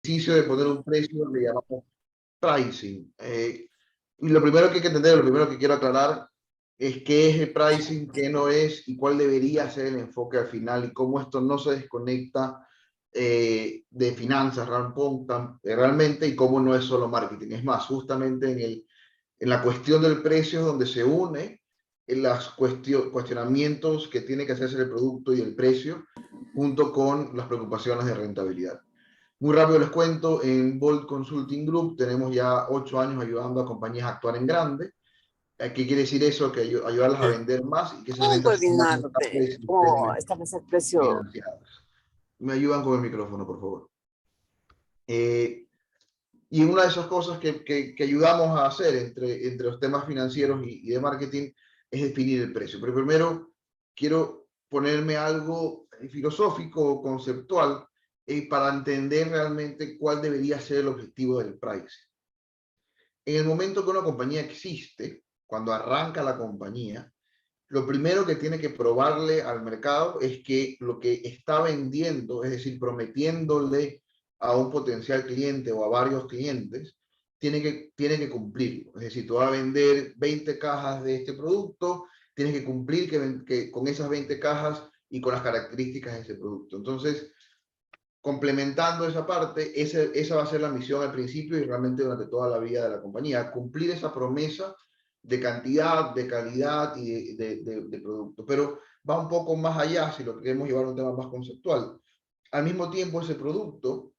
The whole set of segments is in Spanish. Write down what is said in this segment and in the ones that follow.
ejercicio de poner un precio le llamamos pricing. Y lo primero que hay que entender, lo primero que quiero aclarar es qué es el pricing, qué no es y cuál debería ser el enfoque al final y cómo esto no se desconecta de finanzas realmente y cómo no es solo marketing. Es más, justamente en la cuestión del precio es donde se une en los cuestionamientos que tiene que hacerse el producto y el precio junto con las preocupaciones de rentabilidad. Muy rápido les cuento, en Bold Consulting Group tenemos ya 8 años ayudando a compañías a actuar en grande. ¿Qué quiere decir eso? Que ayudarlas a vender más y que esas ¿Cómo ventas sean más coordinarte? rentables y estén ¿Cómo mejor establecer precio? financiadas. Me ayudan con el micrófono, por favor. Eh, y una de esas cosas que ayudamos a hacer entre los temas financieros y de marketing es definir el precio. Pero primero quiero ponerme algo filosófico o conceptual para entender realmente cuál debería ser el objetivo del pricing. En el momento que una compañía existe, cuando arranca la compañía, lo primero que tiene que probarle al mercado es que lo que está vendiendo, es decir, prometiéndole a un potencial cliente o a varios clientes, tiene que cumplirlo. Es decir, tú vas a vender 20 cajas de este producto, tienes que cumplir con esas 20 cajas y con las características de ese producto. Entonces, complementando esa parte, esa va a ser la misión al principio y realmente durante toda la vida de la compañía, cumplir esa promesa de cantidad, de calidad y de producto. Pero va un poco más allá si lo queremos llevar a un tema más conceptual. Al mismo tiempo, ese producto,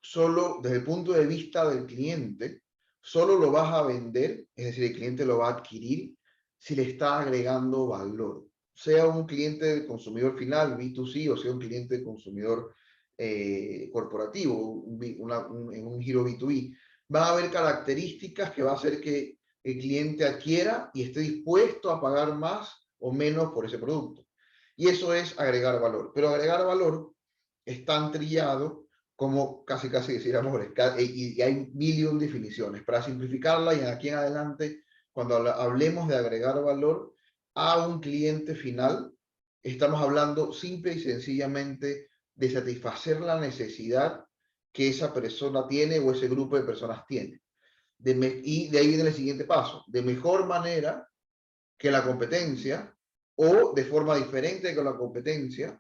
solo desde el punto de vista del cliente, solo lo vas a vender, es decir, el cliente lo va a adquirir si le está agregando valor. Sea un cliente de consumidor final, B2C, o sea un cliente de consumidor corporativo, en un giro B2B, va a haber características que va a hacer que el cliente adquiera y esté dispuesto a pagar más o menos por ese producto. Y eso es agregar valor. Pero agregar valor es tan trillado como casi decir amor. Y hay mil y un definiciones. Para simplificarla y aquí en adelante, cuando hablemos de agregar valor a un cliente final, estamos hablando simple y sencillamente de satisfacer la necesidad que esa persona tiene o ese grupo de personas tiene. Y de ahí viene el siguiente paso. De mejor manera que la competencia o de forma diferente que la competencia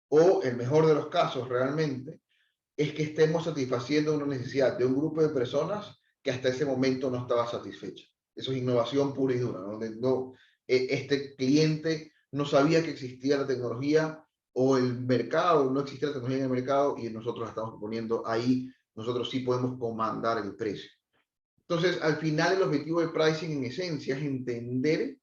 o el mejor de los casos realmente es que estemos satisfaciendo una necesidad de un grupo de personas que hasta ese momento no estaba satisfecha. Eso es innovación pura y dura, donde no, este cliente no sabía que existía la tecnología o el mercado, no existía la tecnología en el mercado y nosotros estamos poniendo ahí, nosotros sí podemos comandar el precio. Entonces, al final el objetivo del pricing en esencia es entender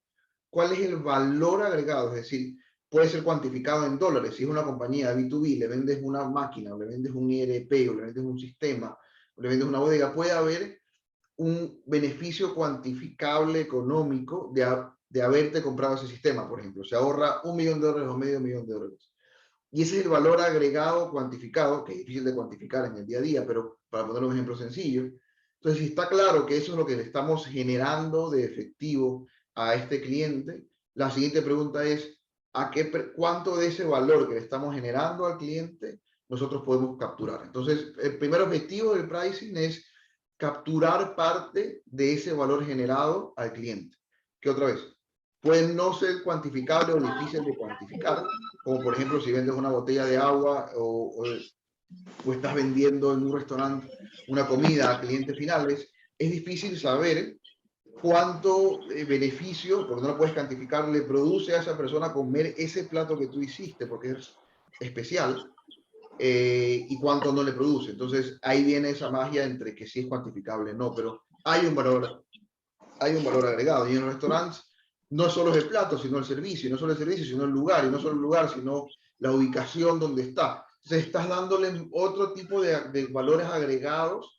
cuál es el valor agregado, es decir, puede ser cuantificado en dólares. Si es una compañía B2B, le vendes una máquina, o le vendes un ERP, o le vendes un sistema, o le vendes una bodega, puede haber un beneficio cuantificable económico de haberte comprado ese sistema, por ejemplo. Se ahorra $1.000.000 o $500.000. Y ese es el valor agregado cuantificado, que es difícil de cuantificar en el día a día, pero para poner un ejemplo sencillo. Entonces, si está claro que eso es lo que le estamos generando de efectivo a este cliente, la siguiente pregunta es, ¿cuánto de ese valor que le estamos generando al cliente nosotros podemos capturar? Entonces, el primer objetivo del pricing es capturar parte de ese valor generado al cliente. Que otra vez, puede no ser cuantificable o difícil de cuantificar, como por ejemplo si vendes una botella de agua o estás vendiendo en un restaurante una comida a clientes finales, es difícil saber cuánto beneficio, porque no lo puedes cuantificar, le produce a esa persona comer ese plato que tú hiciste, porque es especial, y cuánto no le produce. Entonces ahí viene esa magia entre que sí es cuantificable, no, pero hay un valor agregado. Y en los restaurantes no solo es el plato, sino el servicio, y no solo el servicio, sino el lugar, y no solo el lugar, sino la ubicación donde está. Entonces estás dándole otro tipo de valores agregados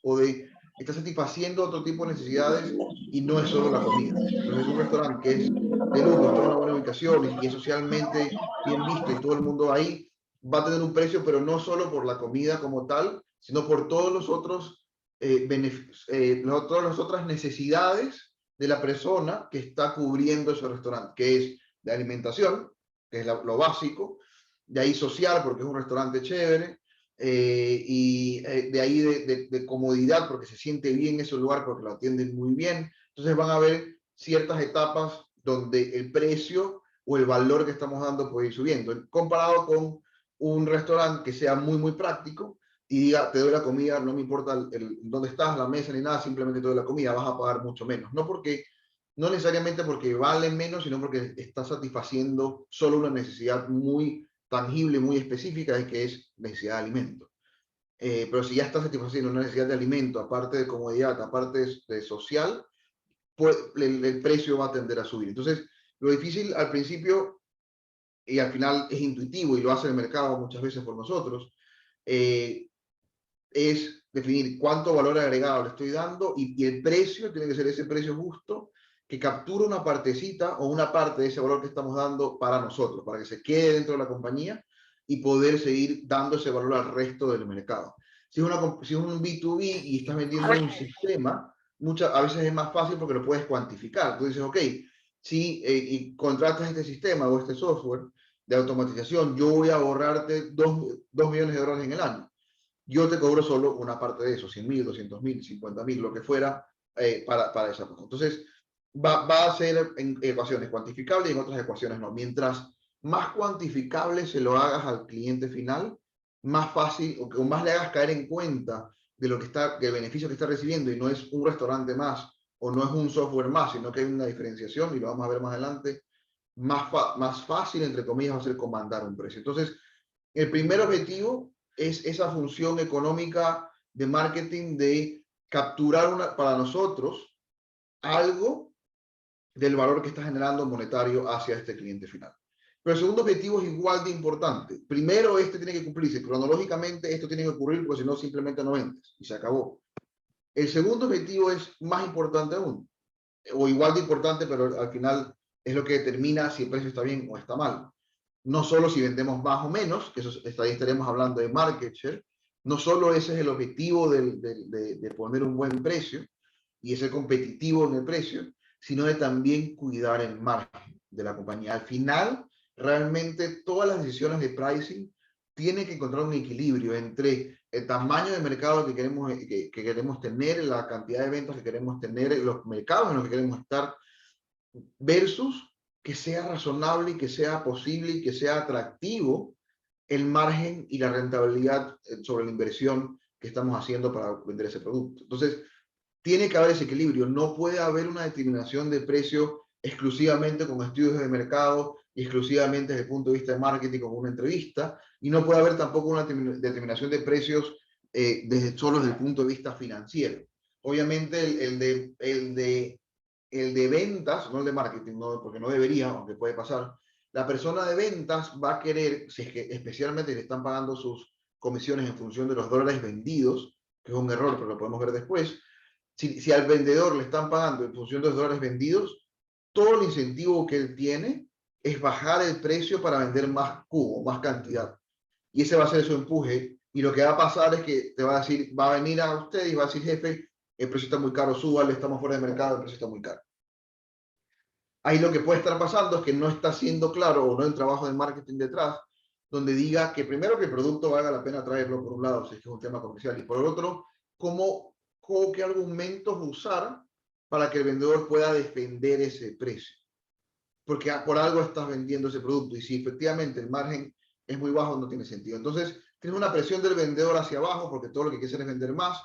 estás satisfaciendo otro tipo de necesidades y no es solo la comida. Entonces un restaurante que es de lujo, está en una buena ubicación y es socialmente bien visto y todo el mundo ahí, va a tener un precio, pero no solo por la comida como tal, sino por todos los otros todas las otras necesidades de la persona que está cubriendo ese restaurante, que es de alimentación, que es lo básico, de ahí social, porque es un restaurante chévere, de ahí de comodidad, porque se siente bien en ese lugar, porque lo atienden muy bien. Entonces van a haber ciertas etapas donde el precio o el valor que estamos dando puede ir subiendo, comparado con un restaurante que sea muy práctico y diga, te doy la comida, no me importa dónde estás, la mesa ni nada, simplemente te doy la comida, vas a pagar mucho menos. No necesariamente porque vale menos, sino porque está satisfaciendo solo una necesidad muy tangible, muy específica, y que es necesidad de alimento. Pero si ya está satisfaciendo una necesidad de alimento, aparte de comodidad, aparte de social, pues el precio va a tender a subir. Entonces, lo difícil al principio y al final es intuitivo y lo hace el mercado muchas veces por nosotros, es definir cuánto valor agregado le estoy dando y el precio tiene que ser ese precio justo que captura una partecita o una parte de ese valor que estamos dando para nosotros, para que se quede dentro de la compañía y poder seguir dando ese valor al resto del mercado. Si es un B2B y estás vendiendo un sistema, a veces es más fácil porque lo puedes cuantificar. Tú dices, ok, si y contratas este sistema o este software de automatización, yo voy a ahorrarte 2 millones de dólares en el año. Yo te cobro solo una parte de eso, 100.000, 200.000, 50.000, lo que fuera, para esa cosa. Entonces, va a ser en ecuaciones cuantificables y en otras ecuaciones no. Mientras más cuantificable se lo hagas al cliente final, más fácil o más le hagas caer en cuenta de lo que está, del beneficio que está recibiendo, y no es un restaurante más o no es un software más, sino que hay una diferenciación, y lo vamos a ver más adelante, más fácil, entre comillas, va a ser comandar un precio. Entonces, el primer objetivo es esa función económica de marketing de capturar para nosotros algo del valor que está generando monetario hacia este cliente final. Pero el segundo objetivo es igual de importante. Primero, este tiene que cumplirse. Cronológicamente, esto tiene que ocurrir, porque si no, simplemente no vendes y se acabó. El segundo objetivo es más importante aún, o igual de importante, pero al final es lo que determina si el precio está bien o está mal. No solo si vendemos más o menos, que eso ahí estaremos hablando de market share, no solo ese es el objetivo de poner un buen precio y ser competitivo en el precio, sino de también cuidar el margen de la compañía. Al final, realmente todas las decisiones de pricing tienen que encontrar un equilibrio entre el tamaño de mercado que queremos tener, la cantidad de ventas que queremos tener, los mercados en los que queremos estar, versus que sea razonable y que sea posible y que sea atractivo el margen y la rentabilidad sobre la inversión que estamos haciendo para vender ese producto. Entonces, tiene que haber ese equilibrio. No puede haber una determinación de precio exclusivamente con estudios de mercado y exclusivamente desde el punto de vista de marketing con una entrevista, y no puede haber tampoco una determinación de precios solo desde el punto de vista financiero. Obviamente el de ventas, no el de marketing, no, porque no debería, aunque puede pasar, la persona de ventas va a querer, si es que especialmente le están pagando sus comisiones en función de los dólares vendidos, que es un error, pero lo podemos ver después. Si al vendedor le están pagando en función de los dólares vendidos, todo el incentivo que él tiene es bajar el precio para vender más cubo, más cantidad. Y ese va a ser su empuje. Y lo que va a pasar es que te va a decir, va a venir a usted y va a decir, jefe, el precio está muy caro, súbale, estamos fuera de mercado, el precio está muy caro. Ahí lo que puede estar pasando es que no está siendo claro, o no hay un trabajo de marketing detrás, donde diga que primero que el producto valga la pena traerlo, por un lado, si es que es un tema comercial, y por el otro, qué argumentos usar para que el vendedor pueda defender ese precio. Porque por algo estás vendiendo ese producto, y si efectivamente el margen es muy bajo, no tiene sentido. Entonces, tienes una presión del vendedor hacia abajo, porque todo lo que quiere es vender más,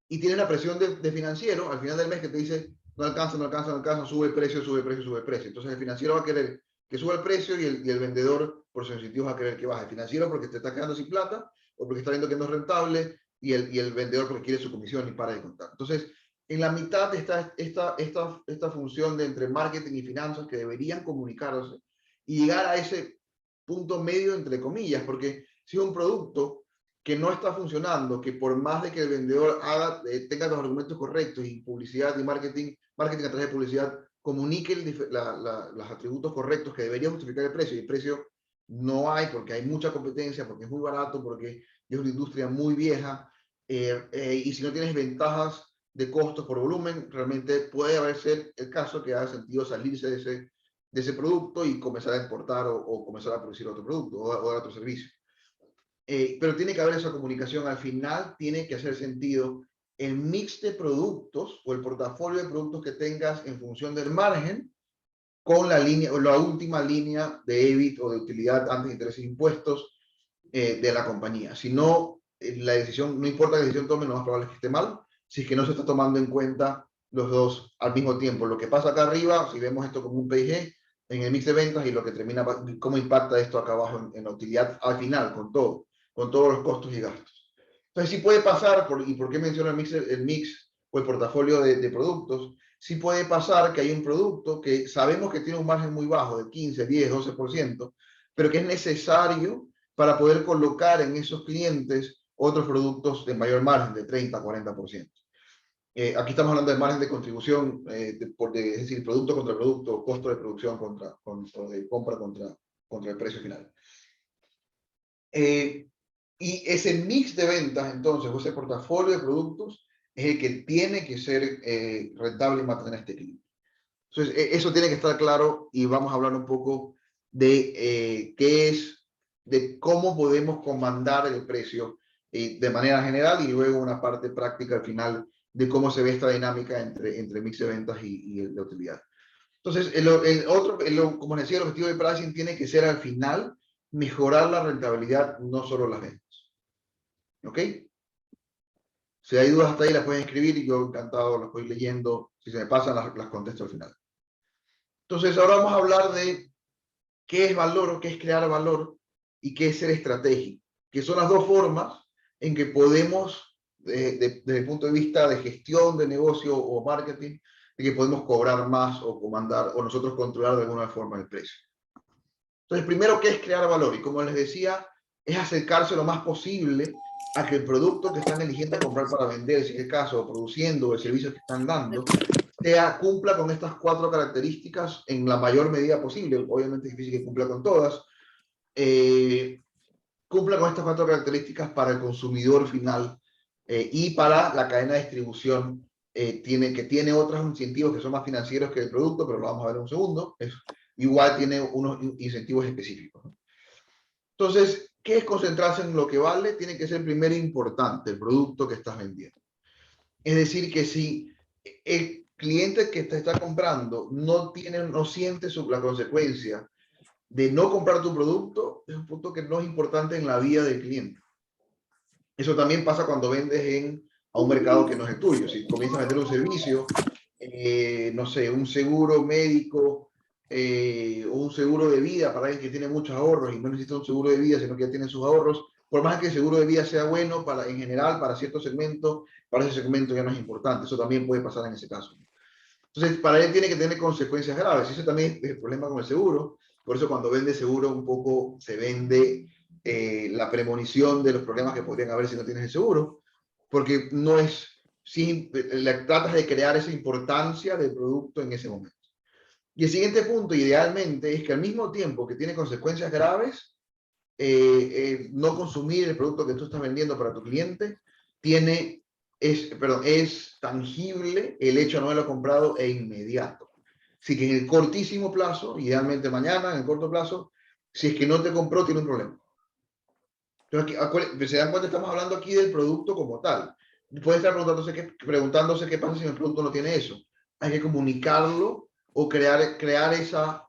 y tienes la presión de financiero al final del mes, que te dice, no alcanza, no alcanza, no alcanza, sube el precio, sube el precio, sube el precio. Entonces el financiero va a querer que suba el precio, y el vendedor, por su incentivo, va a querer que baje. El financiero porque te está quedando sin plata, o porque está viendo que no es rentable, y el vendedor porque quiere su comisión y para de contar. Entonces, en la mitad está esta función de entre marketing y finanzas, que deberían comunicarse y llegar a ese punto medio, entre comillas, porque si es un producto que no está funcionando, que por más de que el vendedor tenga los argumentos correctos, y publicidad y marketing a través de publicidad, comunique los atributos correctos que deberían justificar el precio, y el precio no hay porque hay mucha competencia, porque es muy barato, porque es una industria muy vieja, y si no tienes ventajas de costos por volumen, realmente puede haber ser el caso que haga sentido salirse de ese producto y comenzar a importar, o comenzar a producir otro producto, o dar otro servicio. pero tiene que haber esa comunicación. Al final tiene que hacer sentido el mix de productos o el portafolio de productos que tengas en función del margen con la línea o la última línea de EBIT o de utilidad antes de intereses e impuestos de la compañía. Si no, la decisión, no importa qué decisión tome, lo más probable es que esté mal, si es que no se está tomando en cuenta los dos al mismo tiempo. Lo que pasa acá arriba, si vemos esto como un PIG, en el mix de ventas, y lo que termina, cómo impacta esto acá abajo en la utilidad al final, con todo, con todos los costos y gastos. Entonces, sí puede pasar, ¿y por qué menciono el mix o el portafolio de productos? Sí puede pasar que hay un producto que sabemos que tiene un margen muy bajo, de 15, 10, 12%, pero que es necesario para poder colocar en esos clientes otros productos de mayor margen, de 30, 40%. Aquí estamos hablando de margen de contribución, es decir, producto contra producto, costo de producción contra de compra contra el precio final. Y ese mix de ventas, entonces, o ese portafolio de productos, es el que tiene que ser rentable y mantener este equilibrio. Entonces, eso tiene que estar claro y vamos a hablar un poco de de cómo podemos comandar el precio de manera general y luego una parte práctica al final de cómo se ve esta dinámica entre mix de ventas y la utilidad. Entonces, como les decía, el objetivo de pricing tiene que ser al final mejorar la rentabilidad, no solo las ventas. ¿Ok? Si hay dudas hasta ahí, las pueden escribir y yo encantado las voy leyendo. Si se me pasan, las contesto al final. Entonces, ahora vamos a hablar de qué es valor o qué es crear valor y qué es ser estratégico, que son las dos formas en que podemos, desde el punto de vista de gestión de negocio o marketing, de que podemos cobrar más o comandar o nosotros controlar de alguna forma el precio. Entonces, primero, ¿qué es crear valor? Y como les decía, es acercarse lo más posible a que el producto que están eligiendo comprar para vender, si es el caso, o produciendo, o el servicio que están dando, cumpla con estas 4 características en la mayor medida posible. Obviamente es difícil que cumpla con todas. Cumpla con estas 4 características para el consumidor final y para la cadena de distribución. Que tiene otros incentivos que son más financieros que el producto, pero lo vamos a ver en un segundo. Igual tiene unos incentivos específicos. Entonces, ¿qué es concentrarse en lo que vale? Tiene que ser primero importante el producto que estás vendiendo. Es decir, que si el cliente que te está comprando no siente la consecuencia de no comprar tu producto, es un punto que no es importante en la vida del cliente. Eso también pasa cuando vendes a un mercado que no es el tuyo. Si comienzas a vender un servicio, no sé, un seguro médico o un seguro de vida para alguien que tiene muchos ahorros y no necesita un seguro de vida, sino que ya tiene sus ahorros, por más que el seguro de vida sea bueno en general para cierto segmento, para ese segmento ya no es importante. Eso también puede pasar en ese caso. Entonces, para él tiene que tener consecuencias graves. Ese también es el problema con el seguro. Por eso cuando vende seguro un poco se vende la premonición de los problemas que podrían haber si no tienes el seguro, porque no es, tratas de crear esa importancia del producto en ese momento. Y el siguiente punto, idealmente, es que al mismo tiempo que tiene consecuencias graves, no consumir el producto que tú estás vendiendo para tu cliente, es tangible el hecho de no haberlo comprado e inmediato. Así que en el cortísimo plazo, idealmente mañana, en el corto plazo, si es que no te compró, tiene un problema. Entonces, se dan cuenta, estamos hablando aquí del producto como tal. Puede estar preguntándose qué pasa si el producto no tiene eso. Hay que comunicarlo o crear esa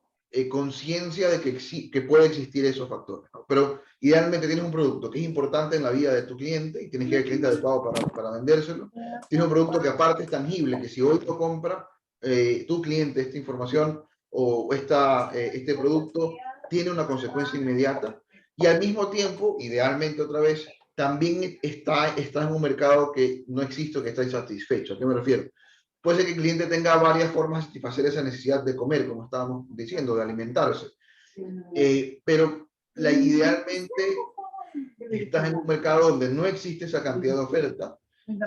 conciencia de que puede existir esos factores, ¿no? Pero idealmente tienes un producto que es importante en la vida de tu cliente y tienes que ir al cliente adecuado para vendérselo. Tienes un producto que aparte es tangible, que si hoy lo compra tu cliente esta información o este producto, tiene una consecuencia inmediata. Y al mismo tiempo, idealmente otra vez, también está en un mercado que no existe, que está insatisfecho. ¿A qué me refiero? Puede ser que el cliente tenga varias formas de satisfacer esa necesidad de comer, como estábamos diciendo, de alimentarse. Pero idealmente estás en un mercado donde no existe esa cantidad de oferta,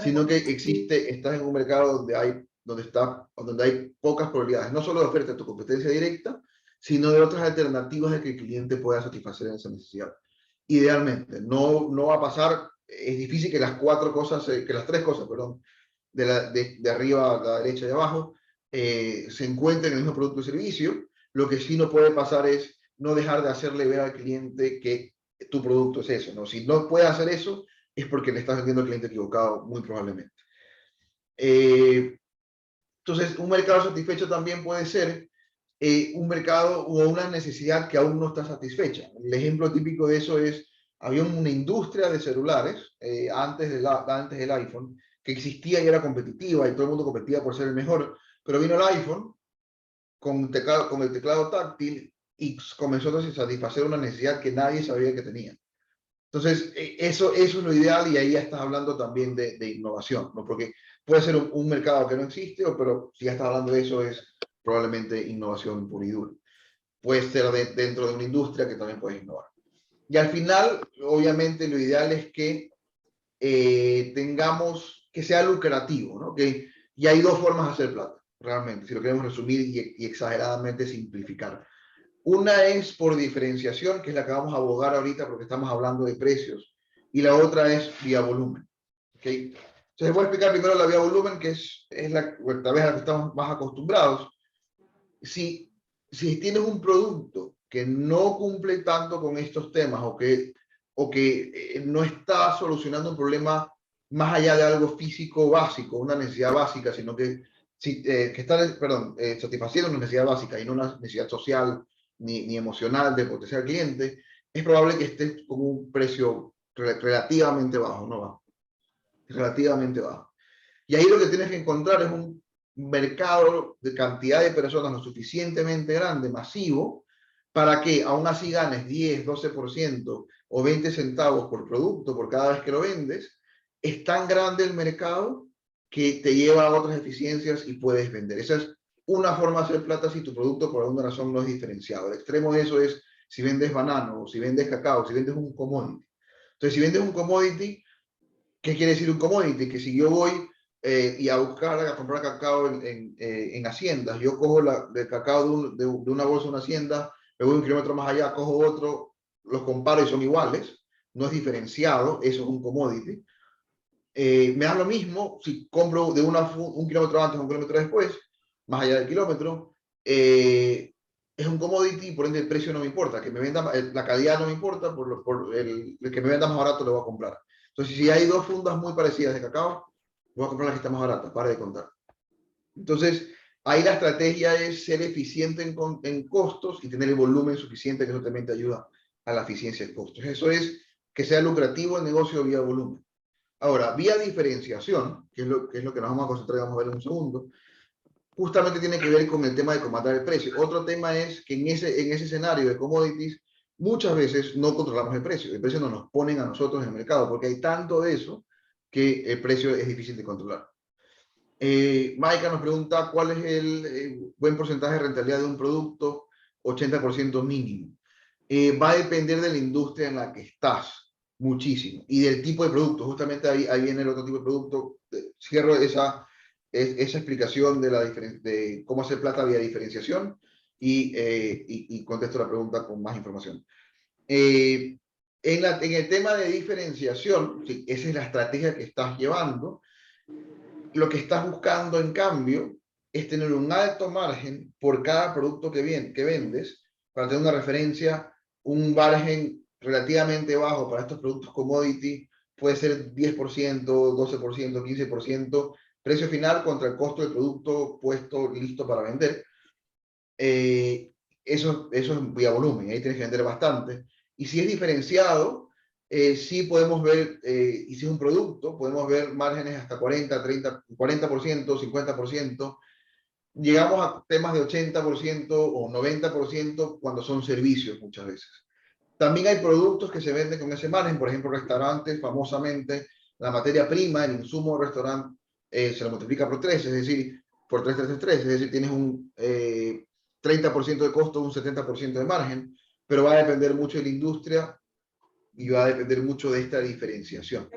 sino que estás en un mercado donde hay pocas probabilidades, no solo de oferta de tu competencia directa, sino de otras alternativas de que el cliente pueda satisfacer esa necesidad. Idealmente, no va a pasar, es difícil que las tres cosas, perdón, de arriba a la derecha y de abajo, se encuentren en el mismo producto o servicio. Lo que sí no puede pasar es no dejar de hacerle ver al cliente que tu producto es eso, ¿no? Si no puedes hacer eso, es porque le estás vendiendo al cliente equivocado, muy probablemente. Entonces, un mercado satisfecho también puede ser un mercado o una necesidad que aún no está satisfecha. El ejemplo típico de eso es, había una industria de celulares antes del iPhone que existía y era competitiva y todo el mundo competía por ser el mejor, pero vino el iPhone con el teclado táctil y comenzó a satisfacer una necesidad que nadie sabía que tenía. Entonces, eso es lo ideal y ahí ya estás hablando también de innovación, ¿no? Porque puede ser un mercado que no existe, pero si ya estás hablando de eso es probablemente innovación pura y dura. Puede ser dentro de una industria que también puedes innovar. Y al final, obviamente, lo ideal es que tengamos, que sea lucrativo, ¿no? Y hay dos formas de hacer plata, realmente, si lo queremos resumir y exageradamente simplificar. Una es por diferenciación, que es la que vamos a abogar ahorita porque estamos hablando de precios, y la otra es vía volumen. ¿Okay? Entonces voy a explicar primero la vía volumen, que es tal vez a la que estamos más acostumbrados. Si tienes un producto que no cumple tanto con estos temas o que no está solucionando un problema más allá de algo físico básico, una necesidad básica, sino que está satisfaciendo una necesidad básica y no una necesidad social ni emocional de potencial cliente, es probable que estés con un precio relativamente bajo, no bajo, relativamente bajo. Y ahí lo que tienes que encontrar es un mercado de cantidad de personas lo suficientemente grande, masivo, para que aún así ganes 10, 12% o 20 centavos por producto por cada vez que lo vendes. Es tan grande el mercado que te lleva a otras eficiencias y puedes vender. Esa es una forma de hacer plata si tu producto por alguna razón no es diferenciado. El extremo de eso es si vendes banano, o si vendes cacao, si vendes un commodity. Entonces, si vendes un commodity, ¿qué quiere decir un commodity? Que si yo voy y a comprar cacao en haciendas, yo cojo el cacao de una bolsa de una hacienda, me voy un kilómetro más allá, cojo otro, los comparo y son iguales, no es diferenciado, eso es un commodity. Me da lo mismo si compro de un kilómetro antes o un kilómetro después, más allá del kilómetro, es un commodity, por ende el precio no me importa, que me venda, la calidad no me importa, por el que me venda más barato lo voy a comprar. Entonces, si hay dos fundas muy parecidas de cacao, voy a comprar la que está más barata, para de contar. Entonces, ahí la estrategia es ser eficiente en costos y tener el volumen suficiente, que eso también te ayuda a la eficiencia de costos. Eso es que sea lucrativo el negocio vía volumen. Ahora, vía diferenciación, que es lo que nos vamos a concentrar y vamos a ver en un segundo, justamente tiene que ver con el tema de comandar el precio. Otro tema es que en ese escenario de commodities, muchas veces no controlamos el precio no nos ponen a nosotros en el mercado, porque hay tanto de eso que el precio es difícil de controlar. Maika nos pregunta cuál es el buen porcentaje de rentabilidad de un producto, 80% mínimo. Va a depender de la industria en la que estás, muchísimo, y del tipo de producto. Justamente ahí viene el otro tipo de producto. Cierro esa explicación de cómo hacer plata vía diferenciación y contesto la pregunta con más información. En el tema de diferenciación, sí, esa es la estrategia que estás llevando. Lo que estás buscando, en cambio, es tener un alto margen por cada producto que vendes, para tener una referencia, un margen relativamente bajo para estos productos commodity, puede ser 10%, 12%, 15%, precio final contra el costo del producto puesto listo para vender. Eso es vía volumen, ahí tienes que vender bastante. Y si es diferenciado, sí podemos ver, y si es un producto, podemos ver márgenes hasta 40, 30, 40%, 50%. Llegamos a temas de 80% o 90% cuando son servicios muchas veces. También hay productos que se venden con ese margen, por ejemplo, restaurantes, famosamente, la materia prima, el insumo del restaurante, se lo multiplica por 3, es decir, por 3, 3, 3, 3, es decir, tienes un 30% de costo, un 70% de margen, pero va a depender mucho de la industria y va a depender mucho de esta diferenciación.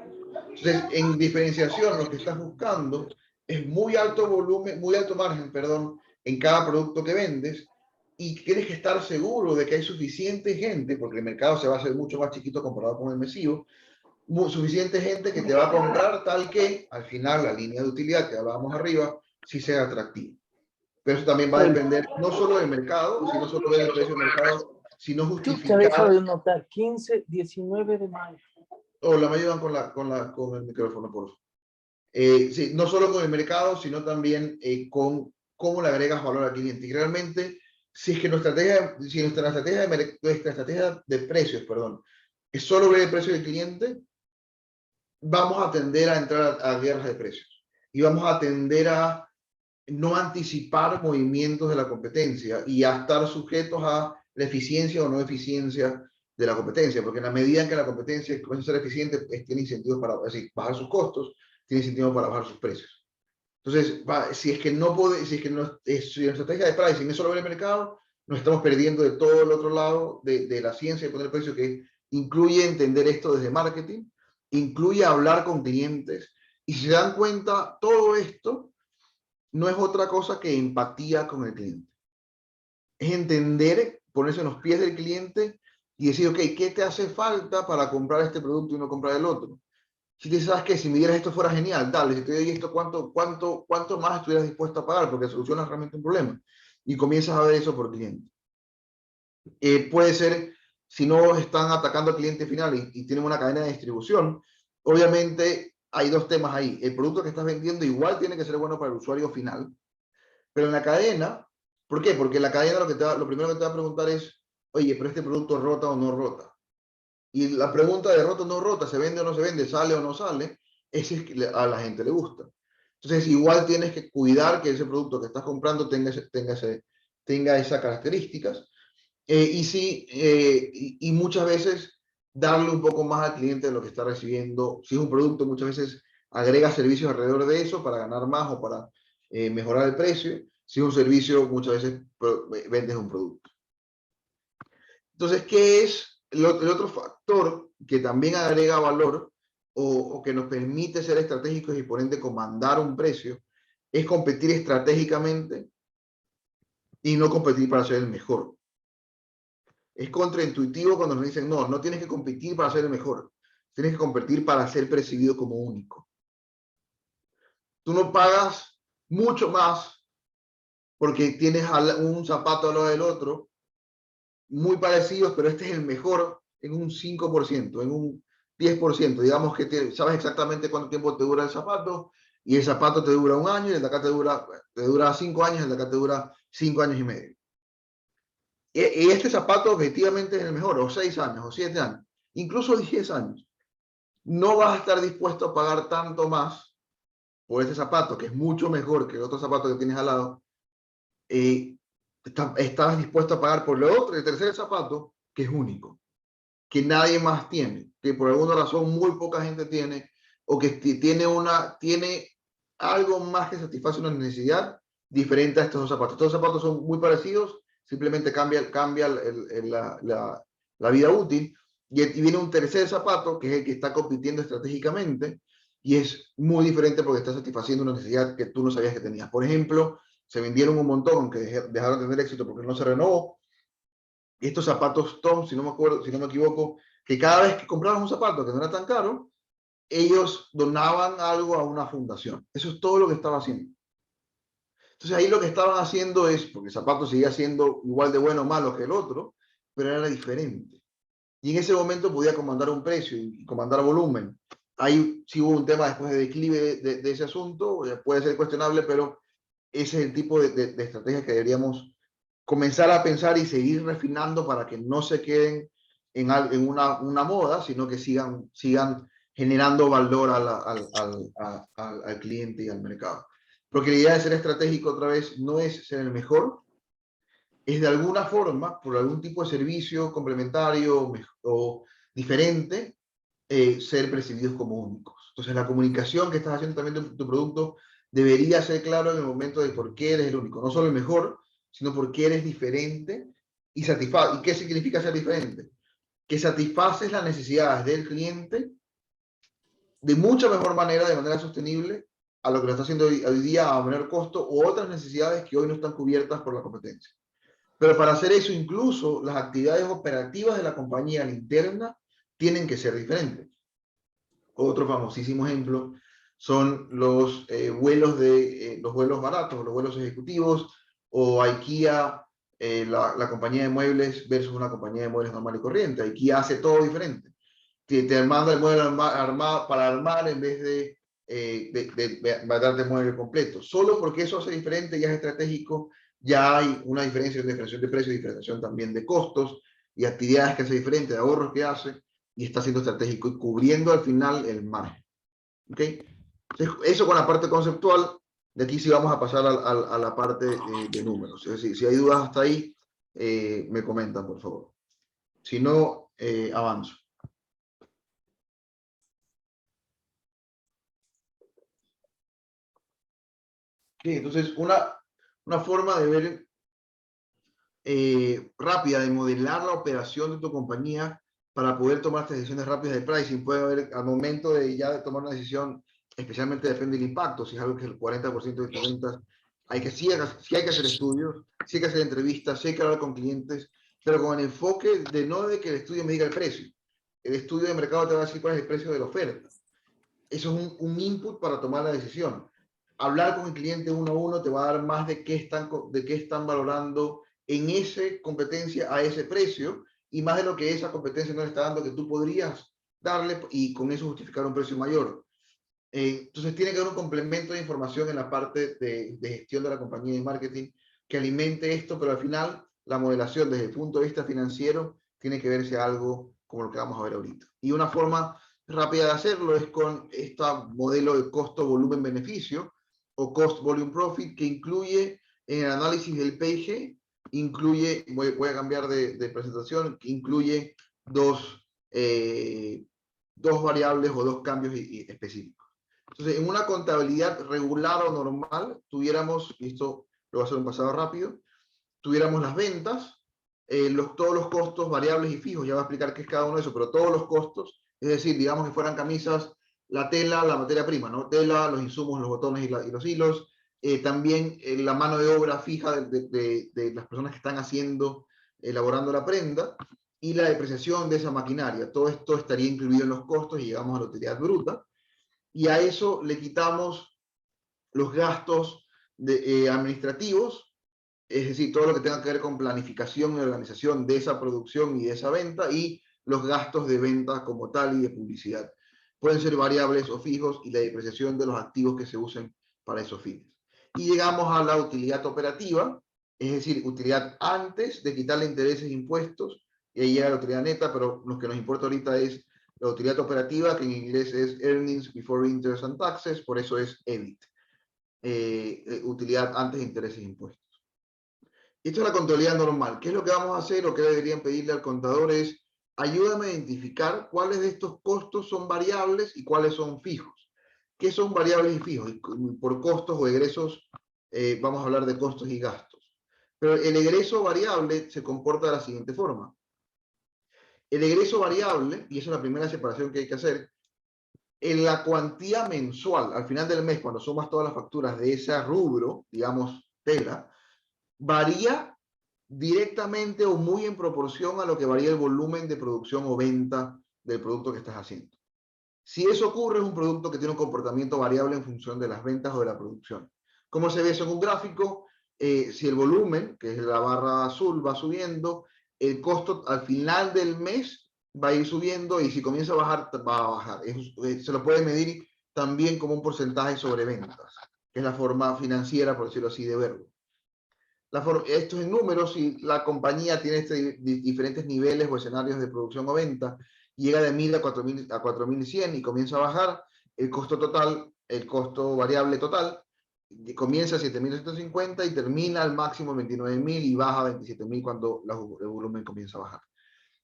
Entonces, en diferenciación, lo que estás buscando es muy alto volumen, muy alto margen, perdón, en cada producto que vendes, y tienes que estar seguro de que hay suficiente gente, porque el mercado se va a hacer mucho más chiquito comparado con el masivo, suficiente gente que te va a comprar tal que al final la línea de utilidad que hablábamos arriba sí sea atractiva. Pero eso también va a depender no solo del mercado, sino solo del precio del mercado, sino Te dejo justificar. de notar, 15, 19 de mayo. Hola, me ayudan con el micrófono, por favor. Sí, no solo con el mercado, sino también con cómo le agregas valor al cliente. Y realmente, si es que nuestra estrategia de precios, perdón, es solo ver el precio del cliente, vamos a tender a entrar a guerras de precios. Y vamos a tender a no anticipar movimientos de la competencia y a estar sujetos a la eficiencia o no eficiencia de la competencia, porque en la medida en que la competencia comienza a ser eficiente, tiene incentivos para bajar sus costos, tiene incentivos para bajar sus precios. Entonces, si es que no puede, si es que no, si la estrategia de pricing es solo ver el mercado, nos estamos perdiendo de todo el otro lado de la ciencia de poner el precio, que incluye entender esto desde marketing, incluye hablar con clientes, y si se dan cuenta, todo esto no es otra cosa que empatía con el cliente. Es entender, ponerse en los pies del cliente y decir, ok, ¿qué te hace falta para comprar este producto y no comprar el otro? Si te sabes que si me dieras esto fuera genial, dale, si te doy esto, ¿cuánto más estuvieras dispuesto a pagar? Porque solucionas realmente un problema. Y comienzas a ver eso por cliente. Puede ser, si no están atacando al cliente final y tienen una cadena de distribución, obviamente hay dos temas ahí. El producto que estás vendiendo igual tiene que ser bueno para el usuario final, pero en la cadena, ¿por qué? Porque la cadena lo primero que te va a preguntar es, oye, pero este producto rota o no rota. Y la pregunta de rota o no rota, se vende o no se vende, sale o no sale, es si es que a la gente le gusta. Entonces, igual tienes que cuidar que ese producto que estás comprando tenga esas características. Y muchas veces darle un poco más al cliente de lo que está recibiendo. Si es un producto, muchas veces agrega servicios alrededor de eso para ganar más o para mejorar el precio. Si es un servicio, muchas veces vendes un producto. Entonces, ¿qué es el otro factor que también agrega valor o que nos permite ser estratégicos y por ende comandar un precio? Es competir estratégicamente y no competir para ser el mejor. Es contraintuitivo cuando nos dicen, no, no tienes que competir para ser el mejor, tienes que competir para ser percibido como único. Tú no pagas mucho más porque tienes un zapato al lado del otro, muy parecidos, pero este es el mejor en un 5%, en un 10%. Digamos que sabes exactamente cuánto tiempo te dura el zapato y el zapato te dura un año y el de acá te dura 5 años y el de acá te dura 5 años y medio. Y este zapato objetivamente es el mejor, o 6 años, o 7 años, incluso 10 años. No vas a estar dispuesto a pagar tanto más por este zapato, que es mucho mejor que el otro zapato que tienes al lado. Estás dispuesto a pagar por el otro, el tercer zapato, que es único, que nadie más tiene, que por alguna razón muy poca gente tiene, o que tiene algo más que satisface una necesidad diferente a estos dos zapatos. Estos zapatos son muy parecidos, simplemente cambia la vida útil, y viene un tercer zapato, que es el que está compitiendo estratégicamente, y es muy diferente porque está satisfaciendo una necesidad que tú no sabías que tenías. Por ejemplo, se vendieron un montón, aunque dejaron de tener éxito porque no se renovó. Estos zapatos Tom, si no me acuerdo, si no me equivoco, que cada vez que compraban un zapato que no era tan caro, ellos donaban algo a una fundación. Eso es todo lo que estaba haciendo. Entonces ahí lo que estaban haciendo es, porque el zapato seguía siendo igual de bueno o malo que el otro, pero era diferente. Y en ese momento podía comandar un precio y comandar volumen. Ahí sí hubo un tema después de declive de ese asunto, puede ser cuestionable, pero ese es el tipo de estrategia que deberíamos comenzar a pensar y seguir refinando para que no se queden en una moda, sino que sigan generando valor al cliente y al mercado. Porque la idea de ser estratégico otra vez no es ser el mejor, es de alguna forma, por algún tipo de servicio complementario o diferente, ser percibidos como únicos. Entonces la comunicación que estás haciendo también de tu producto debería ser claro en el momento de por qué eres el único, no solo el mejor, sino por qué eres diferente y satisface. ¿Y qué significa ser diferente? Que satisfaces las necesidades del cliente de mucha mejor manera, de manera sostenible, a lo que lo está haciendo hoy día a menor costo o otras necesidades que hoy no están cubiertas por la competencia. Pero para hacer eso, incluso las actividades operativas de la compañía interna tienen que ser diferentes. Otro famosísimo ejemplo son los vuelos baratos, los vuelos ejecutivos, o IKEA la compañía de muebles versus una compañía de muebles normal y corriente. Aquí hace todo diferente. Te manda el mueble para armar en vez de darte el mueble completo. Solo porque eso hace diferente, ya es estratégico, ya hay una diferenciación de precios, diferenciación también de costos y actividades que hace diferente, de ahorros que hace, y está siendo estratégico y cubriendo al final el margen. ¿Ok? Entonces, eso con la parte conceptual. De aquí sí vamos a pasar a la parte de números. Es decir, si hay dudas hasta ahí, me comentan, por favor. Si no, avanzo. Okay, entonces, una forma de ver rápida de modelar la operación de tu compañía para poder tomar estas decisiones rápidas de pricing. Puede haber al momento de ya de tomar una decisión, especialmente depende del impacto, si es algo que el 40% de tus ventas, sí hay que hacer estudios, sí hay que hacer entrevistas, sí hay que hablar con clientes, pero con el enfoque de no de que el estudio me diga el precio. El estudio de mercado te va a decir cuál es el precio de la oferta. Eso es un input para tomar la decisión. Hablar con el cliente uno a uno te va a dar más de qué están valorando en esa competencia a ese precio y más de lo que esa competencia no le está dando que tú podrías darle y con eso justificar un precio mayor. Entonces tiene que haber un complemento de información en la parte de gestión de la compañía y marketing que alimente esto, pero al final la modelación desde el punto de vista financiero tiene que verse algo como lo que vamos a ver ahorita. Y una forma rápida de hacerlo es con este modelo de costo, volumen, beneficio o cost, volume, profit, que incluye en el análisis del PIG, voy a cambiar de presentación, que incluye dos variables o dos cambios específicos. Entonces, en una contabilidad regular o normal, tuviéramos, y esto lo voy a hacer un pasado rápido, tuviéramos las ventas, todos los costos variables y fijos, ya voy a explicar qué es cada uno de esos, pero todos los costos, es decir, digamos que fueran camisas, la tela, la materia prima, ¿no? Tela, los insumos, los botones y los hilos, también la mano de obra fija de las personas que están elaborando la prenda, y la depreciación de esa maquinaria. Todo esto estaría incluido en los costos y llegamos a la utilidad bruta. Y a eso le quitamos los gastos administrativos, es decir, todo lo que tenga que ver con planificación y organización de esa producción y de esa venta, y los gastos de venta como tal y de publicidad. Pueden ser variables o fijos y la depreciación de los activos que se usen para esos fines. Y llegamos a la utilidad operativa, es decir, utilidad antes de quitarle intereses e impuestos, y ahí llega la utilidad neta, pero lo que nos importa ahorita es la utilidad operativa, que en inglés es Earnings Before Interest and Taxes, por eso es EBIT, utilidad antes de intereses e impuestos. Esto es la contabilidad normal. ¿Qué es lo que vamos a hacer o qué deberían pedirle al contador? Es ayúdame a identificar cuáles de estos costos son variables y cuáles son fijos. ¿Qué son variables y fijos? Por costos o egresos, vamos a hablar de costos y gastos. Pero el egreso variable se comporta de la siguiente forma. El egreso variable, y esa es la primera separación que hay que hacer, en la cuantía mensual, al final del mes, cuando sumas todas las facturas de ese rubro, digamos, tela, varía directamente o muy en proporción a lo que varía el volumen de producción o venta del producto que estás haciendo. Si eso ocurre, es un producto que tiene un comportamiento variable en función de las ventas o de la producción. ¿Cómo se ve eso en un gráfico? Si el volumen, que es la barra azul, va subiendo, el costo al final del mes va a ir subiendo y si comienza a bajar, va a bajar. Se lo puede medir también como un porcentaje sobre ventas, que es la forma financiera, por decirlo así, de verlo. Esto es en números, si la compañía tiene diferentes niveles o escenarios de producción o venta, llega de 1000 a 4000 a 4100 y comienza a bajar, el costo total, el costo variable total, comienza a 7750 y termina al máximo 29000 y baja a 27000 cuando el volumen comienza a bajar.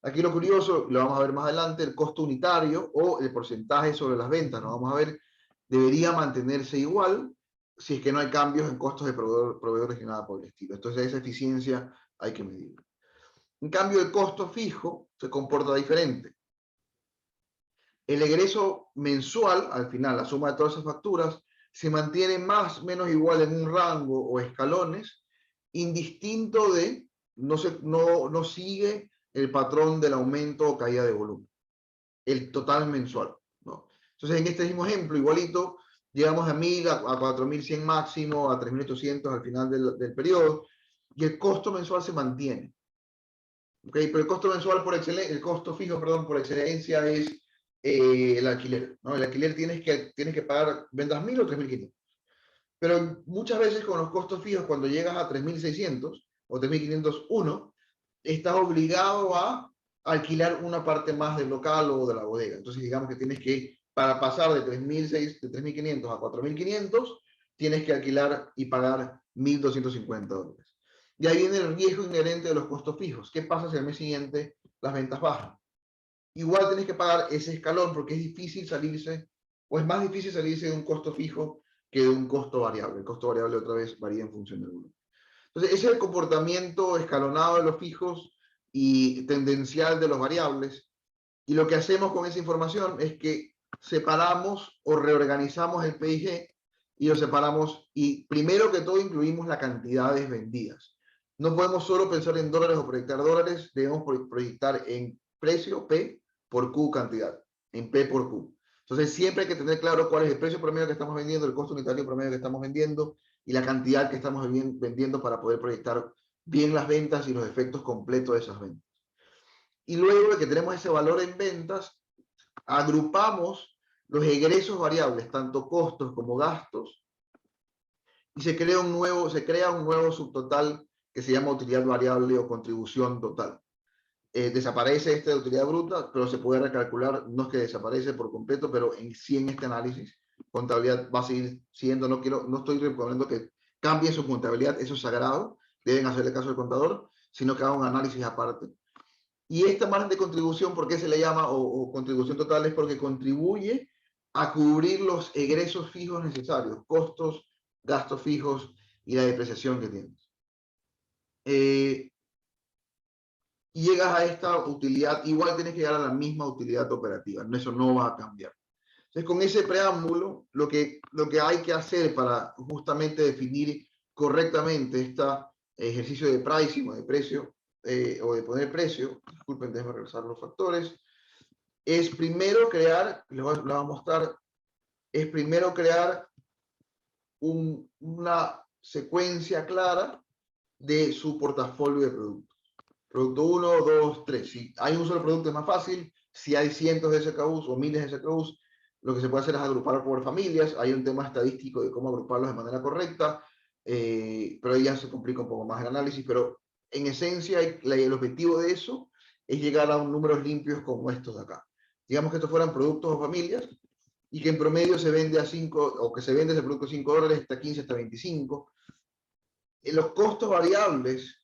Aquí lo curioso, lo vamos a ver más adelante, el costo unitario o el porcentaje sobre las ventas, lo vamos a ver, debería mantenerse igual si es que no hay cambios en costos de proveedores ni nada por el estilo. Entonces esa eficiencia hay que medirla. En cambio, el costo fijo se comporta diferente. El egreso mensual, al final, la suma de todas esas facturas, se mantiene más o menos igual en un rango o escalones, indistinto de, no sigue el patrón del aumento o caída de volumen. El total mensual, ¿no? Entonces, en este mismo ejemplo, igualito, llegamos a 1000, a 4100 máximo, a 3800 al final del periodo. y el costo mensual se mantiene. ¿Okay? Pero el costo mensual por excelencia, el costo fijo, perdón, por excelencia es el alquiler, ¿no? El alquiler tienes que pagar, vendas 1.000 o 3.500. Pero muchas veces con los costos fijos, cuando llegas a 3.600 o 3.501, estás obligado a alquilar una parte más del local o de la bodega. Entonces, digamos que tienes que, para pasar de 3.500 a 4.500, tienes que alquilar y pagar $1.250. Y ahí viene el riesgo inherente de los costos fijos. ¿Qué pasa si al mes siguiente las ventas bajan? Igual tienes que pagar ese escalón porque es difícil salirse, o es más difícil salirse de un costo fijo que de un costo variable. El costo variable otra vez varía en función del volumen. Entonces, ese es el comportamiento escalonado de los fijos y tendencial de los variables. Y lo que hacemos con esa información es que separamos o reorganizamos el PIG y lo separamos y primero que todo incluimos las cantidades vendidas. No podemos solo pensar en dólares o proyectar dólares, debemos proyectar en precio P por Q cantidad, en P por Q. Entonces siempre hay que tener claro cuál es el precio promedio que estamos vendiendo, el costo unitario promedio que estamos vendiendo y la cantidad que estamos vendiendo para poder proyectar bien las ventas y los efectos completos de esas ventas. Y luego de que tenemos ese valor en ventas, agrupamos los egresos variables, tanto costos como gastos, y se crea un nuevo subtotal que se llama utilidad variable o contribución total. Desaparece esta de utilidad bruta, pero se puede recalcular, no es que desaparece por completo, pero sí en este análisis, contabilidad va a seguir siendo, no estoy recomendando que cambie su contabilidad, eso es sagrado, deben hacerle caso al contador, sino que haga un análisis aparte. Y esta margen de contribución, ¿por qué se le llama o contribución total? Es porque contribuye a cubrir los egresos fijos necesarios, costos, gastos fijos y la depreciación que tienes. Y llegas a esta utilidad, igual tienes que llegar a la misma utilidad operativa, eso no va a cambiar. Entonces, con ese preámbulo, lo que hay que hacer para justamente definir correctamente este ejercicio de pricing o de precio, o de poner precio, disculpen, déjenme regresar los factores, es primero crear, les voy a mostrar, es primero crear una secuencia clara de su portafolio de productos. Producto 1, 2, 3. Si hay un solo producto es más fácil. Si hay cientos de SKUs o miles de SKUs, lo que se puede hacer es agrupar por familias. Hay un tema estadístico de cómo agruparlos de manera correcta, pero ahí ya se complica un poco más el análisis. Pero en esencia, el objetivo de eso es llegar a números limpios como estos de acá. Digamos que estos fueran productos o familias y que en promedio se vende a 5, o que se vende ese producto a $5, hasta 15, hasta 25. Los costos variables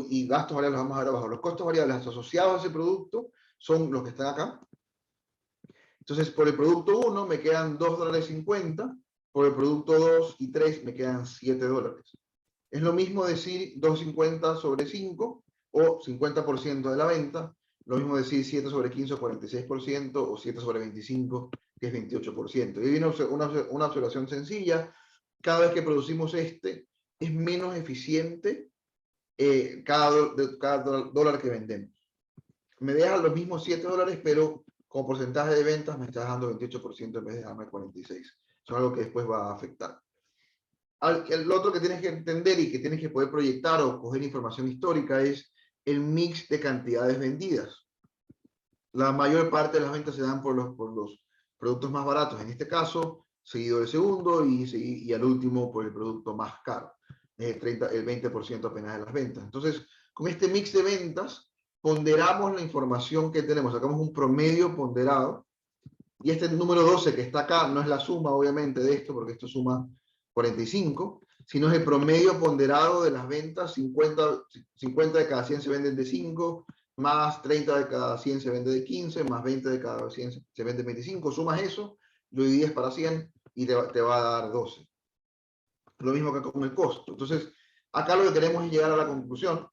y gastos variables, vamos a ver abajo, los costos variables asociados a ese producto son los que están acá. Entonces, por el producto 1 me quedan $2.50, por el producto 2 y 3 me quedan $7. Es lo mismo decir 2.50 sobre 5 o 50% de la venta, lo mismo decir 7 sobre 15 o 46% o 7 sobre 25 que es 28%. Y viene una observación sencilla, cada vez que producimos es menos eficiente cada dólar que vendemos. Me deja los mismos $7, pero como porcentaje de ventas me está dejando 28% en vez de dejarme 46%. Eso es algo que después va a afectar. El otro que tienes que entender y que tienes que poder proyectar o coger información histórica es el mix de cantidades vendidas. La mayor parte de las ventas se dan por los productos más baratos, en este caso, seguido del segundo y al último por el producto más caro. El 20% apenas de las ventas. Entonces, con este mix de ventas, ponderamos la información que tenemos, sacamos un promedio ponderado, y este número 12 que está acá no es la suma, obviamente, de esto, porque esto suma 45, sino es el promedio ponderado de las ventas, 50 de cada 100 se venden de 5, más 30 de cada 100 se vende de 15, más 20 de cada 100 se vende de 25, sumas eso, lo divides para 100 y te va a dar 12. Lo mismo que con el costo. Entonces, acá lo que queremos es llegar a la conclusión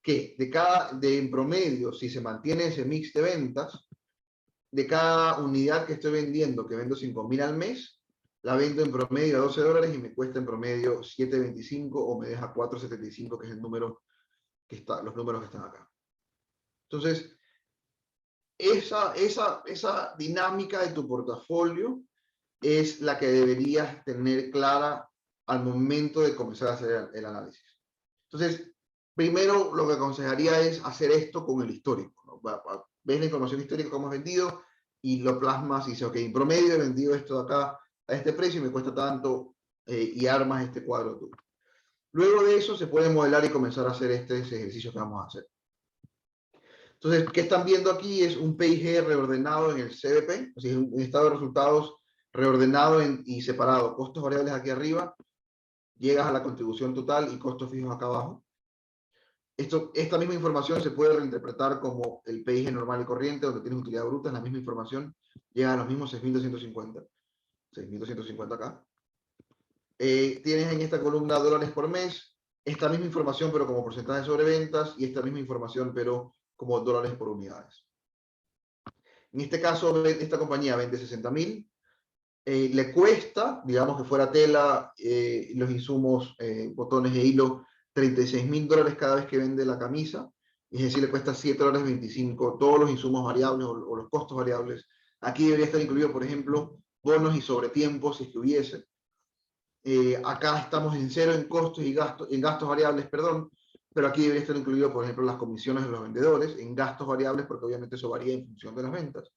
que en promedio, si se mantiene ese mix de ventas, de cada unidad que estoy vendiendo, que vendo 5.000 al mes, la vendo en promedio a $12 y me cuesta en promedio $7.25 o me deja $4.75, que es el número los números que están acá. Entonces, esa dinámica de tu portafolio es la que deberías tener clara al momento de comenzar a hacer el análisis. Entonces, primero lo que aconsejaría es hacer esto con el histórico, ¿no? Ves la información histórica cómo has vendido y lo plasmas y dices, ok, en promedio he vendido esto de acá a este precio y me cuesta tanto, y armas este cuadro tú. Luego de eso se puede modelar y comenzar a hacer este ejercicio que vamos a hacer. Entonces, ¿qué están viendo aquí? Es un PIG reordenado en el CDP, es decir, un estado de resultados reordenado y separado. Costos variables aquí arriba, llegas a la contribución total y costos fijos acá abajo. Esta misma información se puede reinterpretar como el PIG normal y corriente, donde tienes utilidad bruta, es la misma información, llega a los mismos 6.250. 6.250 acá. Tienes en esta columna dólares por mes, esta misma información pero como porcentaje sobre ventas y esta misma información pero como dólares por unidades. En este caso, esta compañía vende 60.000, le cuesta, digamos que fuera tela, los insumos, botones e hilo, $36.000 cada vez que vende la camisa, es decir, le cuesta $7.25 todos los insumos variables o los costos variables. Aquí debería estar incluido, por ejemplo, bonos y sobretiempos si es que hubiese. Acá estamos en cero en costos y gastos, en gastos variables, perdón, pero aquí debería estar incluido, por ejemplo, las comisiones de los vendedores, en gastos variables, porque obviamente eso varía en función de las ventas.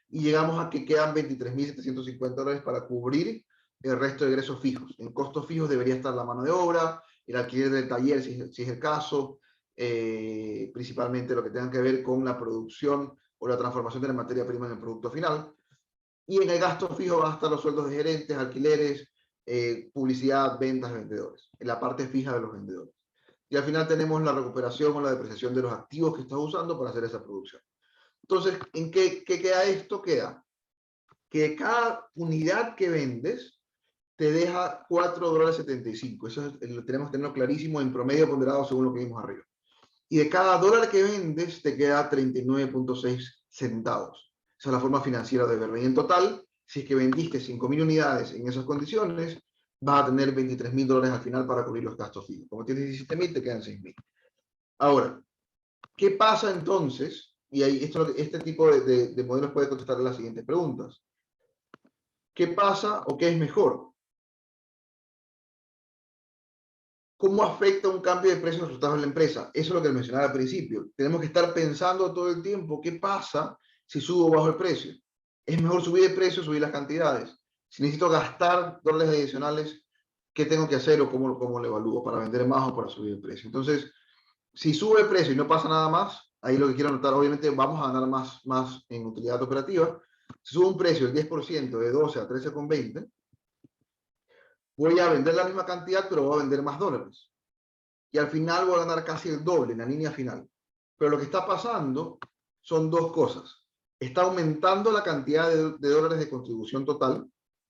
Y llegamos a que quedan $23.750 para cubrir el resto de ingresos fijos. En costos fijos debería estar la mano de obra, el alquiler del taller, si es el caso, principalmente lo que tenga que ver con la producción o la transformación de la materia prima en el producto final. Y en el gasto fijo van a estar los sueldos de gerentes, alquileres, publicidad, ventas, vendedores, en la parte fija de los vendedores. Y al final tenemos la recuperación o la depreciación de los activos que estás usando para hacer esa producción. Entonces, ¿en qué queda esto? Queda que cada unidad que vendes te deja $4.75. Eso lo tenemos que tenerlo clarísimo en promedio ponderado según lo que vimos arriba. Y de cada dólar que vendes te queda 39.6 centavos. Esa es la forma financiera de verlo. Y en total, si es que vendiste 5.000 unidades en esas condiciones, vas a tener $23.000 al final para cubrir los gastos fijos. Como tienes 17.000, te quedan 6.000. Ahora, ¿qué pasa entonces? Y ahí este tipo de modelos puede contestar las siguientes preguntas. ¿Qué pasa o qué es mejor? ¿Cómo afecta un cambio de precios los resultados de la empresa? Eso es lo que mencionaba al principio. Tenemos que estar pensando todo el tiempo qué pasa si subo o bajo el precio. Es mejor subir el precio o subir las cantidades. Si necesito gastar dólares adicionales, ¿qué tengo que hacer o cómo lo evalúo para vender más o para subir el precio? Entonces, si sube el precio y no pasa nada más, ahí lo que quiero anotar, obviamente vamos a ganar más en utilidad operativa. Si sube un precio del 10%, de 12 a 13,20, voy a vender la misma cantidad, pero voy a vender más dólares. Y al final voy a ganar casi el doble en la línea final. Pero lo que está pasando son dos cosas. Está aumentando la cantidad de dólares de contribución total,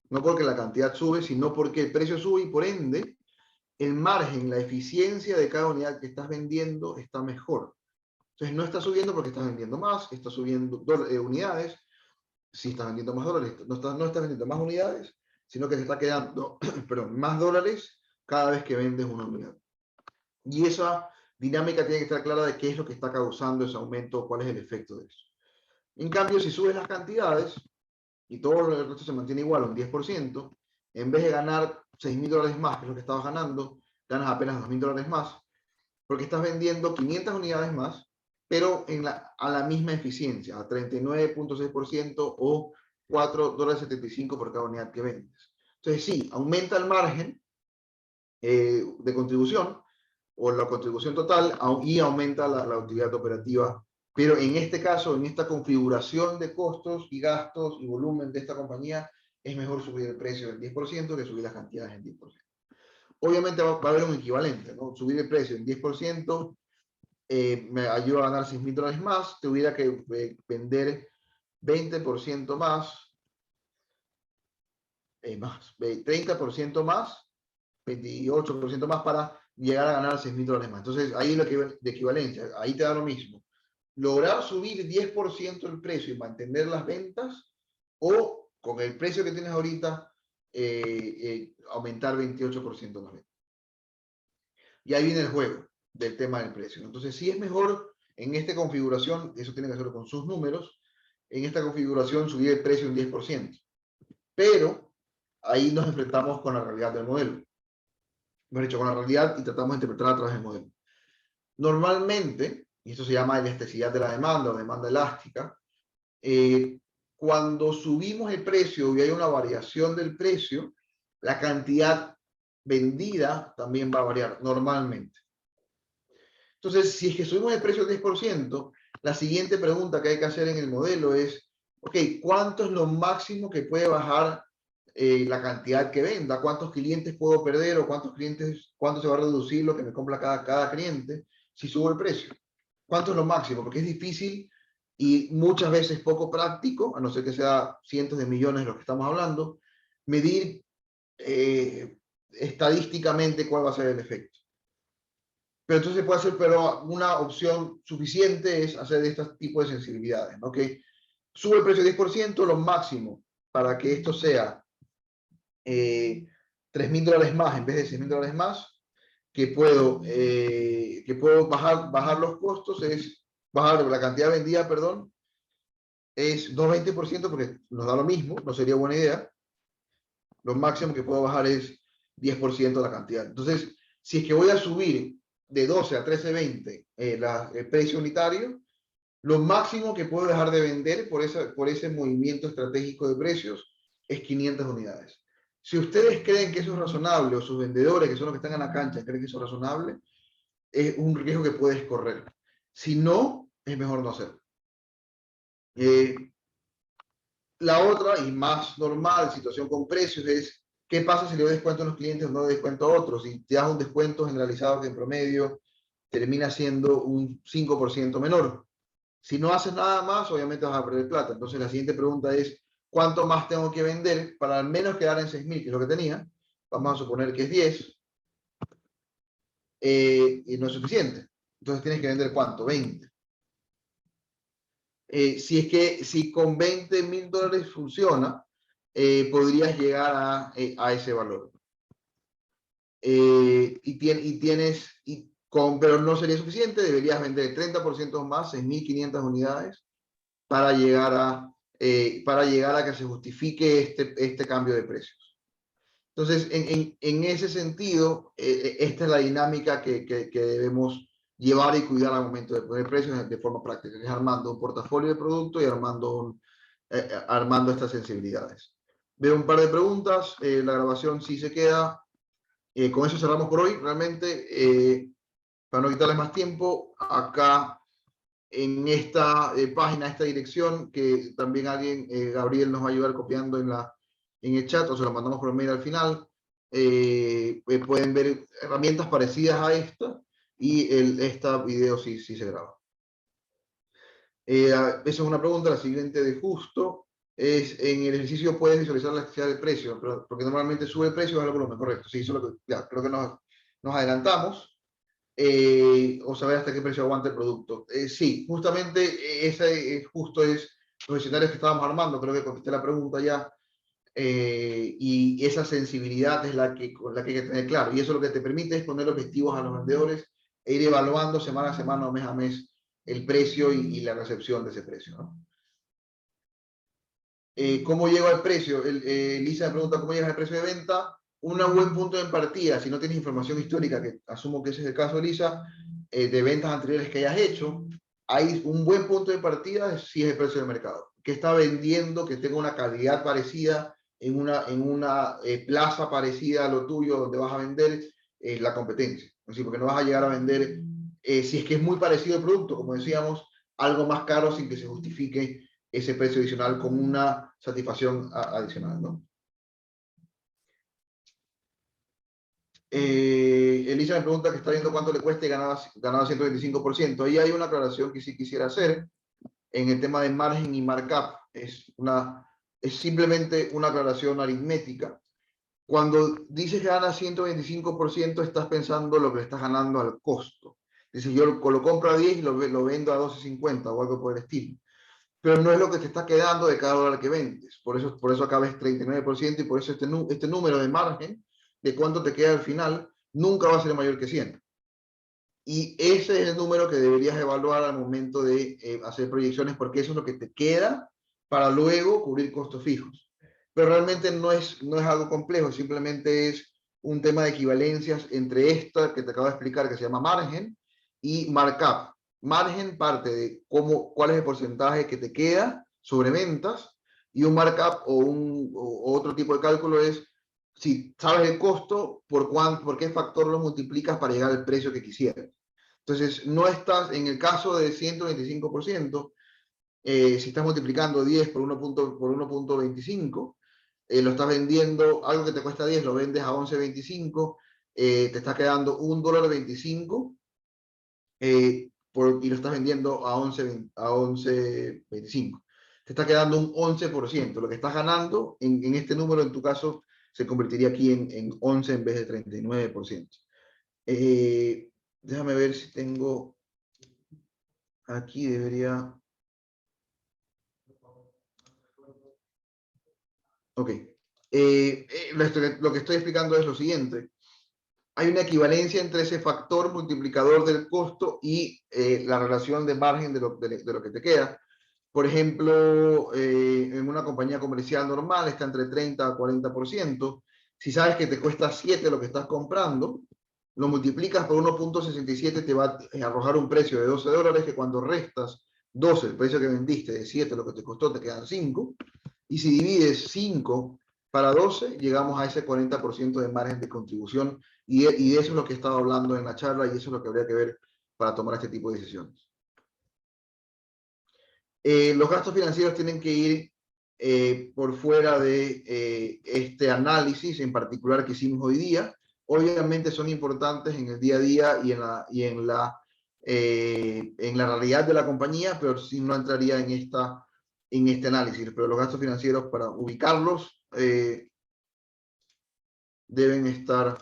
no porque la cantidad sube, sino porque el precio sube y por ende el margen, la eficiencia de cada unidad que estás vendiendo está mejor. Entonces no está subiendo porque estás vendiendo más, está subiendo unidades. Si estás vendiendo más dólares, no estás vendiendo más unidades, sino que se está quedando perdón, más dólares cada vez que vendes una unidad. Y esa dinámica tiene que estar clara de qué es lo que está causando ese aumento, cuál es el efecto de eso. En cambio, si subes las cantidades y todo el resto se mantiene igual, un 10%, en vez de ganar $6.000 más, que es lo que estabas ganando, ganas apenas $2.000 más, porque estás vendiendo 500 unidades más, pero a la misma eficiencia, a 39.6% o $4.75 por cada unidad que vendes. Entonces sí, aumenta el margen de contribución, o la contribución total, y aumenta la utilidad operativa. Pero en este caso, en esta configuración de costos y gastos y volumen de esta compañía, es mejor subir el precio del 10% que subir las cantidades en 10%. Obviamente va a haber un equivalente, ¿no? Subir el precio en 10% me ayuda a ganar $6.000 más, tuviera que vender 20% más, 30% más, 28% más para llegar a ganar $6.000 más. Entonces, ahí es lo que de equivalencia, ahí te da lo mismo. Lograr subir 10% el precio y mantener las ventas, o con el precio que tienes ahorita, aumentar 28% las ventas. Y ahí viene el juego del tema del precio. Entonces, sí es mejor en esta configuración, eso tiene que hacerlo con sus números, en esta configuración subir el precio un 10%. Pero ahí nos enfrentamos con la realidad del modelo. Hemos hecho con la realidad y tratamos de interpretar a través del modelo. Normalmente, y esto se llama elasticidad de la demanda o demanda elástica, cuando subimos el precio y hay una variación del precio, la cantidad vendida también va a variar normalmente. Entonces, si es que subimos el precio del 10%, la siguiente pregunta que hay que hacer en el modelo es, ok, ¿cuánto es lo máximo que puede bajar la cantidad que venda? ¿Cuántos clientes puedo perder o cuánto se va a reducir lo que me compra cada cliente si subo el precio? ¿Cuánto es lo máximo? Porque es difícil y muchas veces poco práctico, a no ser que sea cientos de millones de lo que estamos hablando, medir estadísticamente cuál va a ser el efecto. Pero entonces puede hacer, pero una opción suficiente es hacer este tipo de sensibilidades, ¿no? Que sube el precio 10%, lo máximo para que esto sea $3,000 más en vez de $6,000 más, que puedo bajar los costos, es bajar la cantidad vendida, perdón, es no 20% porque nos da lo mismo, no sería buena idea. Lo máximo que puedo bajar es 10% de la cantidad. Entonces, si es que voy a subir de 12 a 13.20 el precio unitario, lo máximo que puedo dejar de vender por ese movimiento estratégico de precios es 500 unidades. Si ustedes creen que eso es razonable, o sus vendedores, que son los que están en la cancha, creen que eso es razonable, es un riesgo que puedes correr. Si no, es mejor no hacerlo. La otra y más normal situación con precios es qué pasa si le doy descuento a los clientes o no le doy descuento a otros. Si te das un descuento generalizado que en promedio termina siendo un 5% menor. Si no haces nada más, obviamente vas a perder plata. Entonces la siguiente pregunta es, ¿cuánto más tengo que vender para al menos quedar en 6.000, que es lo que tenía? Vamos a suponer que es 10. Y no es suficiente. Entonces tienes que vender ¿cuánto? 20. Si con $20,000 funciona, podrías llegar a ese valor. Pero no sería suficiente, deberías vender 30% más, 6.500 unidades, para llegar a que se justifique este cambio de precios. Entonces, en ese sentido, esta es la dinámica que debemos llevar y cuidar al momento de poner precios de forma práctica, que es armando un portafolio de producto y armando estas sensibilidades. Veo un par de preguntas, la grabación sí se queda. Con eso cerramos por hoy. Realmente, para no quitarles más tiempo, acá en esta página, esta dirección, que también Gabriel nos va a ayudar copiando en el chat, o se lo mandamos por mail al final, pueden ver herramientas parecidas a esta, y esta video sí se graba. Esa es una pregunta. La siguiente de Justo es, en el ejercicio puedes visualizar la elasticidad del precio, porque normalmente sube el precio, baja el volumen, correcto. Sí, eso es lo que, ya, creo que nos adelantamos. O saber hasta qué precio aguanta el producto. Sí, justamente ese justo es los escenarios que estábamos armando, creo que contesté la pregunta ya, y esa sensibilidad es la que hay que tener claro, y eso lo que te permite es poner objetivos a los vendedores e ir evaluando semana a semana o mes a mes el precio y la recepción de ese precio, ¿no? ¿Cómo llego al precio? Lisa me pregunta cómo llegas al precio de venta. Un buen punto de partida, si no tienes información histórica, que asumo que ese es el caso, Lisa, de ventas anteriores que hayas hecho, hay un buen punto de partida si es el precio del mercado. Que está vendiendo, que tenga una calidad parecida, en una plaza parecida a lo tuyo, donde vas a vender la competencia. Así, porque no vas a llegar a vender, si es que es muy parecido el producto, como decíamos, algo más caro sin que se justifique ese precio adicional con una satisfacción adicional, ¿no? Elisa me pregunta que está viendo cuánto le cuesta y ganaba 125%. Ahí hay una aclaración que sí quisiera hacer en el tema de margen y markup. Es simplemente una aclaración aritmética. Cuando dices que gana 125%, estás pensando lo que le estás ganando al costo. Dices, yo lo compro a 10 y lo vendo a 12.50 o algo por el estilo. Pero no es lo que te está quedando de cada dólar que vendes. Por eso acá ves 39%, y por eso este número de margen, de cuánto te queda al final, nunca va a ser mayor que 100. Y ese es el número que deberías evaluar al momento de hacer proyecciones, porque eso es lo que te queda para luego cubrir costos fijos. Pero realmente no es algo complejo, simplemente es un tema de equivalencias entre esta que te acabo de explicar, que se llama margen, y markup. Margen parte de cuál es el porcentaje que te queda sobre ventas, y un markup o otro tipo de cálculo es si sabes el costo, por qué factor lo multiplicas para llegar al precio que quisieras. Entonces, no estás, en el caso de 125%, si estás multiplicando 10 por 1.25, lo estás vendiendo, algo que te cuesta 10, lo vendes a 11.25, te está quedando $1.25, y lo estás vendiendo a 11.25. Te está quedando un 11%. Lo que estás ganando en este número, en tu caso, se convertiría aquí en 11 en vez de 39%. Déjame ver si tengo, aquí debería... Ok. Lo que estoy explicando es lo siguiente. Hay una equivalencia entre ese factor multiplicador del costo y la relación de margen de lo que te queda. Por ejemplo, en una compañía comercial normal está entre 30 a 40%. Si sabes que te cuesta 7 lo que estás comprando, lo multiplicas por 1.67, te va a arrojar un precio de $12, que cuando restas 12, el precio que vendiste, de 7 lo que te costó, te quedan 5. Y si divides 5 para 12, llegamos a ese 40% de margen de contribución, y de eso es lo que he estado hablando en la charla, y eso es lo que habría que ver para tomar este tipo de decisiones. Los gastos financieros tienen que ir por fuera de este análisis en particular que hicimos hoy día. Obviamente son importantes en el día a día y en la realidad de la compañía, pero sí no entraría en este análisis. Pero los gastos financieros, para ubicarlos, deben estar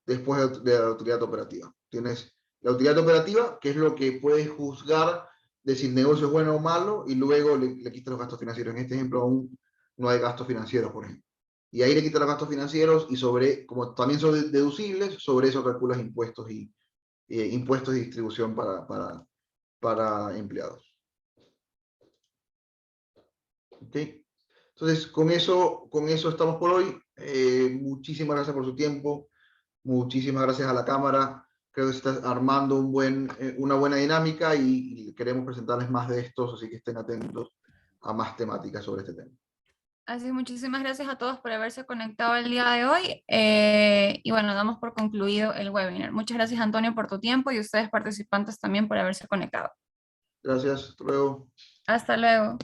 después de la utilidad operativa. Tienes la utilidad operativa, que es lo que puedes juzgar de si el negocio es bueno o malo, y luego le quitas los gastos financieros. En este ejemplo aún no hay gastos financieros, por ejemplo. Y ahí le quitas los gastos financieros, y como también son deducibles, sobre eso calculas impuestos y distribución para empleados. ¿Ok? Entonces, con eso estamos por hoy. Muchísimas gracias por su tiempo. Muchísimas gracias a la Cámara. Creo que se está armando una buena dinámica, y queremos presentarles más de estos, así que estén atentos a más temáticas sobre este tema. Así es, muchísimas gracias a todos por haberse conectado el día de hoy. Y bueno, damos por concluido el webinar. Muchas gracias, Antonio, por tu tiempo, y ustedes participantes también por haberse conectado. Gracias. Hasta luego. Hasta luego.